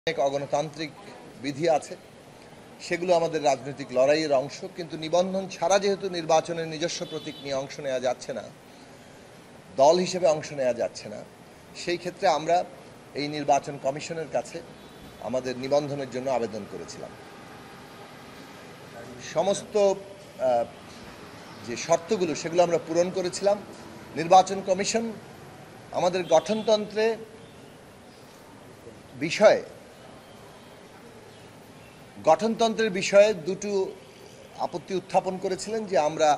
অনেক অগণতান্ত্রিক বিধি আছে, সেগুলো আমাদের রাজনৈতিক লড়াইয়ের অংশ। কিন্তু নিবন্ধন ছাড়া যেহেতু নির্বাচনের নিজস্ব প্রতীক নিয়ে অংশ নেওয়া যাচ্ছে না, দল হিসেবে অংশ নেওয়া যাচ্ছে না, সেই ক্ষেত্রে আমরা এই নির্বাচন কমিশনের কাছে আমাদের নিবন্ধনের জন্য আবেদন করেছিলাম। সমস্ত যে শর্তগুলো সেগুলো আমরা পূরণ করেছিলাম। নির্বাচন কমিশন আমাদের গঠনতন্ত্রের বিষয়ে দুটো আপত্তি উত্থাপন করেছিলেন, যে আমরা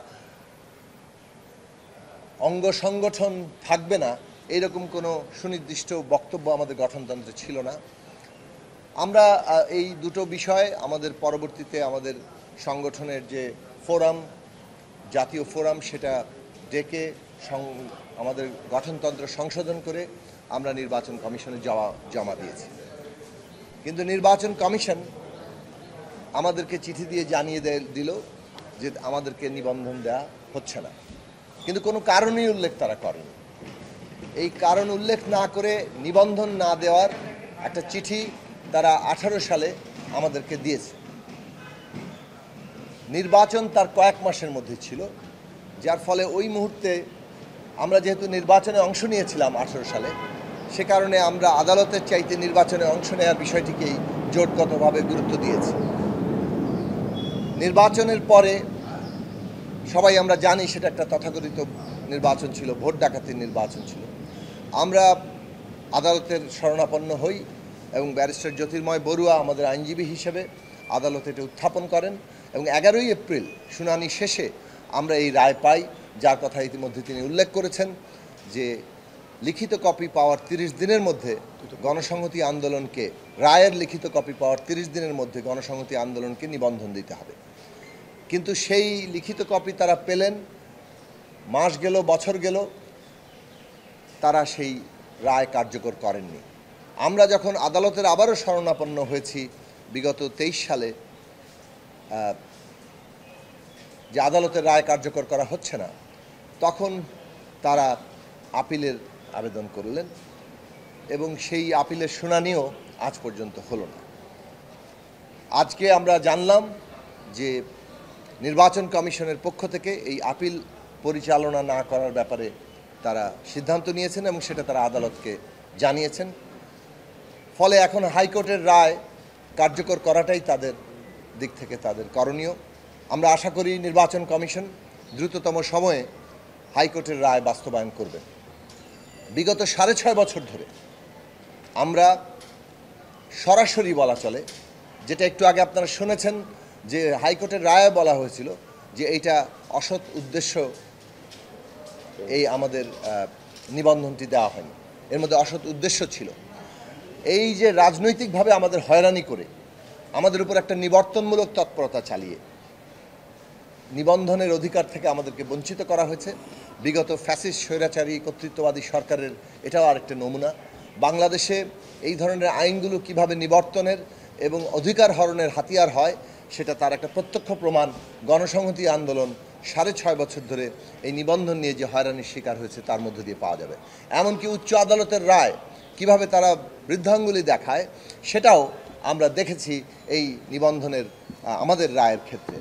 অঙ্গ সংগঠন থাকবে না এইরকম কোনো সুনির্দিষ্ট বক্তব্য আমাদের গঠনতন্ত্রে ছিল না। আমরা এই দুটো বিষয় আমাদের পরবর্তীতে আমাদের সংগঠনের যে ফোরাম, জাতীয় ফোরাম, সেটা ডেকে আমাদের গঠনতন্ত্র সংশোধন করে আমরা নির্বাচন কমিশনে জমা দিয়েছি। কিন্তু নির্বাচন কমিশন আমাদেরকে চিঠি দিয়ে জানিয়ে দিল যে আমাদেরকে নিবন্ধন দেওয়া হচ্ছে না, কিন্তু কোনো কারণই উল্লেখ তারা করেনি। এই কারণ উল্লেখ না করে নিবন্ধন না দেওয়ার একটা চিঠি তারা 18 সালে আমাদেরকে দিয়েছে। নির্বাচন তার কয়েক মাসের মধ্যে ছিল, যার ফলে ওই মুহূর্তে আমরা যেহেতু নির্বাচনে অংশ নিয়েছিলাম 18 সালে, সে কারণে আমরা আদালতের চাইতে নির্বাচনে অংশ নেওয়ার বিষয়টিকেই জোটগতভাবে গুরুত্ব দিয়েছি। নির্বাচনের পরে সবাই আমরা জানি সেটা একটা তথাকথিত নির্বাচন ছিল, ভোট ডাকাতির নির্বাচন ছিল। আমরা আদালতের শরণাপন্ন হই এবং ব্যারিস্টার জ্যোতির্ময় বড়ুয়া আমাদের আইনজীবী হিসেবে আদালতে এটা উত্থাপন করেন এবং 11ই এপ্রিল শুনানি শেষে আমরা এই রায় পাই, যার কথা ইতিমধ্যে তিনি উল্লেখ করেছেন, যে লিখিত কপি পাওয়ার 30 দিনের মধ্যে গণসংহতি আন্দোলনকে, রায়ের লিখিত কপি পাওয়ার 30 দিনের মধ্যে গণসংহতি আন্দোলনকে নিবন্ধন দিতে হবে। কিন্তু সেই লিখিত কপি তারা পেলেন, মাস গেল, বছর গেল, তারা সেই রায় কার্যকর করেননি। আমরা যখন আদালতের আবারও শরণাপন্ন হয়েছি বিগত 23 সালে, যে আদালতের রায় কার্যকর করা হচ্ছে না, তখন তারা আপিলের আবেদন করলেন এবং সেই আপিলের শুনানিও আজ পর্যন্ত হলো না। আজকে আমরা জানলাম যে নির্বাচন কমিশনের পক্ষ থেকে এই আপিল পরিচালনা না করার ব্যাপারে তারা সিদ্ধান্ত নিয়েছেন এবং সেটা তারা আদালতকে জানিয়েছেন। ফলে এখন হাইকোর্টের রায় কার্যকর করাটাই তাদের দিক থেকে তাদের করণীয়। আমরা আশা করি নির্বাচন কমিশন দ্রুততম সময়ে হাইকোর্টের রায় বাস্তবায়ন করবে। বিগত 6.5 বছর ধরে আমরা সরাসরি বলা চলে, যেটা একটু আগে আপনারা শুনেছেন, যে হাইকোর্টের রায়ে বলা হয়েছিল যে এইটা অসৎ উদ্দেশ্য, এই আমাদের নিবন্ধনটি দেওয়া হয়নি, এর মধ্যে অসৎ উদ্দেশ্য ছিল। এই যে রাজনৈতিকভাবে আমাদের হয়রানি করে আমাদের উপর একটা নিবর্তনমূলক তৎপরতা চালিয়ে নিবন্ধনের অধিকার থেকে আমাদেরকে বঞ্চিত করা হয়েছে। বিগত ফ্যাসিস্ট স্বৈরাচারী কর্তৃত্ববাদী সরকারের এটাও আরেকটা নমুনা। বাংলাদেশে এই ধরনের আইনগুলো কিভাবে নিবর্তনের এবং অধিকার হরণের হাতিয়ার হয়, সেটা তার একটা প্রত্যক্ষ প্রমাণ গণসংহতি আন্দোলন 6.5 বছর ধরে এই নিবন্ধন নিয়ে যে হয়রানির শিকার হয়েছে তার মধ্য দিয়ে পাওয়া যাবে। এমনকি উচ্চ আদালতের রায় কিভাবে তারা বৃদ্ধাঙ্গুলি দেখায়, সেটাও আমরা দেখেছি এই নিবন্ধনের আমাদের রায়ের ক্ষেত্রে।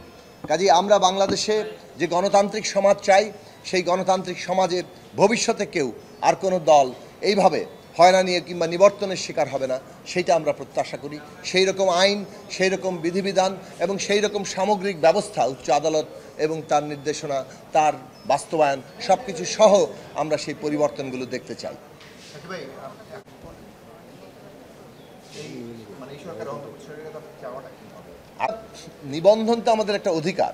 কাজেই আমরা বাংলাদেশে যে গণতান্ত্রিক সমাজ চাই, সেই গণতান্ত্রিক সমাজে ভবিষ্যতে কেউ আর কোনো দল এইভাবে হয়রানি কিংবা নিবর্তনের শিকার হবে না, সেইটা আমরা প্রত্যাশা করি। সেই রকম আইন, সেই রকম বিধিবিধান এবং সেই রকম সামগ্রিক ব্যবস্থা, উচ্চ আদালত এবং তার নির্দেশনা, তার বাস্তবায়ন, সব কিছু সহ আমরা সেই পরিবর্তনগুলো দেখতে চাই। নিবন্ধন তো আমাদের একটা অধিকার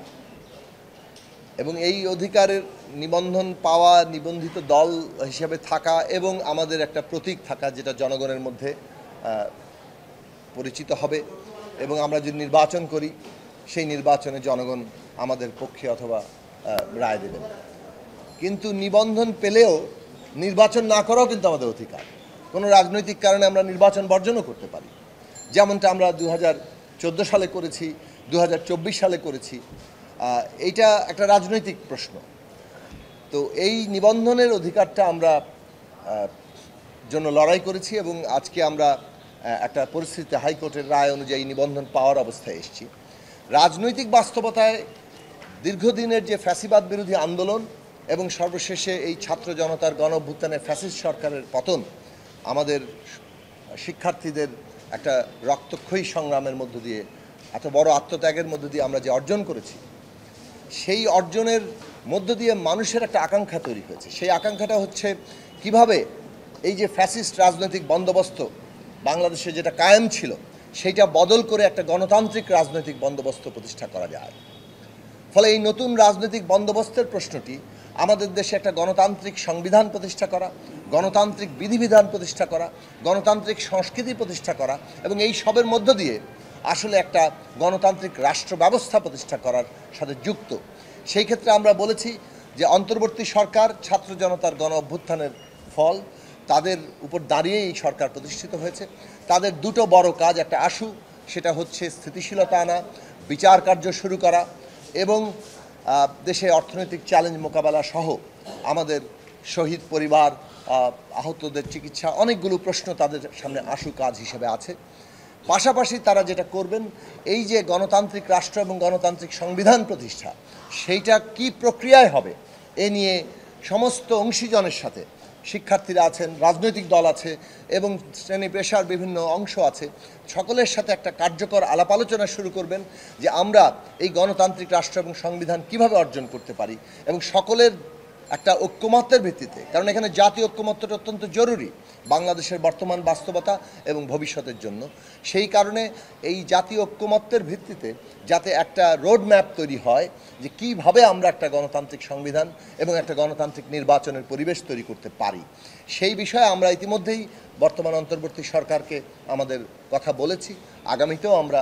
এবং এই অধিকারের নিবন্ধন পাওয়া, নিবন্ধিত দল হিসেবে থাকা এবং আমাদের একটা প্রতীক থাকা, যেটা জনগণের মধ্যে পরিচিত হবে এবং আমরা যদি নির্বাচন করি সেই নির্বাচনে জনগণ আমাদের পক্ষে অথবা রায় দেবেন। কিন্তু নিবন্ধন পেলেও নির্বাচন না করাও কিন্তু আমাদের অধিকার। কোনো রাজনৈতিক কারণে আমরা নির্বাচন বর্জনও করতে পারি, যেমনটা আমরা 2014 সালে করেছি, 2024 সালে করেছি। এইটা একটা রাজনৈতিক প্রশ্ন। তো এই নিবন্ধনের অধিকারটা আমরা জন্য লড়াই করেছি এবং আজকে আমরা একটা পরিস্থিতিতে হাইকোর্টের রায় অনুযায়ী নিবন্ধন পাওয়ার অবস্থায় এসেছি। রাজনৈতিক বাস্তবতায় দীর্ঘদিনের যে ফ্যাসিবাদ বিরোধী আন্দোলন এবং সর্বশেষে এই ছাত্র জনতার গণ অভ্যুত্থানে ফ্যাসিস্ট সরকারের পতন আমাদের শিক্ষার্থীদের একটা রক্তক্ষয়ী সংগ্রামের মধ্য দিয়ে, এত বড় আত্মত্যাগের মধ্য দিয়ে আমরা যে অর্জন করেছি, সেই অর্জনের মধ্য দিয়ে মানুষের একটা আকাঙ্ক্ষা তৈরি হয়েছে। সেই আকাঙ্ক্ষাটা হচ্ছে কিভাবে এই যে ফ্যাসিস্ট রাজনৈতিক বন্দোবস্ত বাংলাদেশে যেটা কায়েম ছিল সেইটা বদল করে একটা গণতান্ত্রিক রাজনৈতিক বন্দোবস্ত প্রতিষ্ঠা করা যায়। ফলে এই নতুন রাজনৈতিক বন্দোবস্তের প্রশ্নটি আমাদের দেশে একটা গণতান্ত্রিক সংবিধান প্রতিষ্ঠা করা, গণতান্ত্রিক বিধিবিধান প্রতিষ্ঠা করা, গণতান্ত্রিক সংস্কৃতি প্রতিষ্ঠা করা এবং এই সবের মধ্য দিয়ে আসলে একটা গণতান্ত্রিক রাষ্ট্র ব্যবস্থা প্রতিষ্ঠা করার সাথে যুক্ত। সেই ক্ষেত্রে আমরা বলেছি যে অন্তর্বর্তী সরকার ছাত্র জনতার গণ অভ্যুত্থানের ফল, তাদের উপর দাঁড়িয়ে এই সরকার প্রতিষ্ঠিত হয়েছে। তাদের দুটো বড় কাজ, একটা আশু, সেটা হচ্ছে স্থিতিশীলতা আনা, বিচার কার্য শুরু করা এবং দেশে অর্থনৈতিক চ্যালেঞ্জ মোকাবেলা সহ আমাদের শহীদ পরিবার, আহতদের চিকিৎসা, অনেকগুলো প্রশ্ন তাদের সামনে আশু কাজ হিসেবে আছে। পাশাপাশি তারা যেটা করবেন, এই যে গণতান্ত্রিক রাষ্ট্র এবং গণতান্ত্রিক সংবিধান প্রতিষ্ঠা, সেইটা কি প্রক্রিয়ায় হবে এ নিয়ে সমস্ত অংশীজনের সাথে, শিক্ষার্থীরা আছেন, রাজনৈতিক দল আছে এবং শ্রেণী পেশার বিভিন্ন অংশ আছে, সকলের সাথে একটা কার্যকর আলাপ আলোচনা শুরু করবেন যে আমরা এই গণতান্ত্রিক রাষ্ট্র এবং সংবিধান কিভাবে অর্জন করতে পারি এবং সকলের একটা ঐক্যমত্যের ভিত্তিতে, কারণ এখানে জাতীয় ঐক্যমত্যটা অত্যন্ত জরুরি বাংলাদেশের বর্তমান বাস্তবতা এবং ভবিষ্যতের জন্য। সেই কারণে এই জাতীয় ঐক্যমত্যের ভিত্তিতে যাতে একটা রোড ম্যাপ তৈরি হয় যে কিভাবে আমরা একটা গণতান্ত্রিক সংবিধান এবং একটা গণতান্ত্রিক নির্বাচনের পরিবেশ তৈরি করতে পারি, সেই বিষয়ে আমরা ইতিমধ্যেই বর্তমান অন্তর্বর্তী সরকারকে আমাদের কথা বলেছি। আগামীতেও আমরা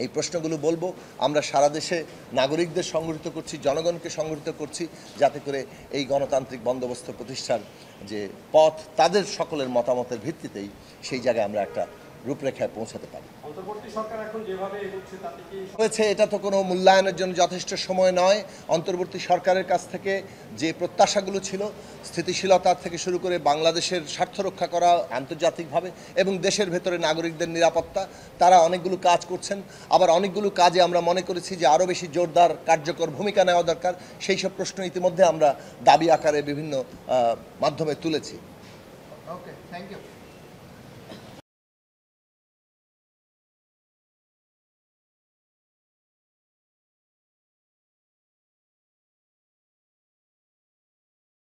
এই প্রশ্নগুলো বলবো। আমরা সারা দেশে নাগরিকদের সংগঠিত করছি, জনগণকে সংগঠিত করছি, যাতে করে এই গণতান্ত্রিক বন্দোবস্ত প্রতিষ্ঠার যে পথ, তাদের সকলের মতামতের ভিত্তিতেই সেই জায়গায় আমরা একটা রূপরেখায় পৌঁছাতে পারি। অন্তর্বর্তী সরকার এখন যেভাবে এগোচ্ছে তাতে কি হয়েছে, এটা তো কোনো মূল্যায়নের জন্য যথেষ্ট সময় নয়। অন্তর্বর্তী সরকারের কাছ থেকে যে প্রত্যাশাগুলো ছিল, স্থিতিশীলতা থেকে শুরু করে বাংলাদেশের স্বার্থ রক্ষা করা আন্তর্জাতিকভাবে এবং দেশের ভেতরে নাগরিকদের নিরাপত্তা, তারা অনেকগুলো কাজ করছেন। আবার অনেকগুলো কাজে আমরা মনে করেছি যে আরও বেশি জোরদার কার্যকর ভূমিকা নেওয়া দরকার। সেই সব প্রশ্ন ইতিমধ্যে আমরা দাবি আকারে বিভিন্ন মাধ্যমে তুলেছি। ওকে, থ্যাংক ইউ।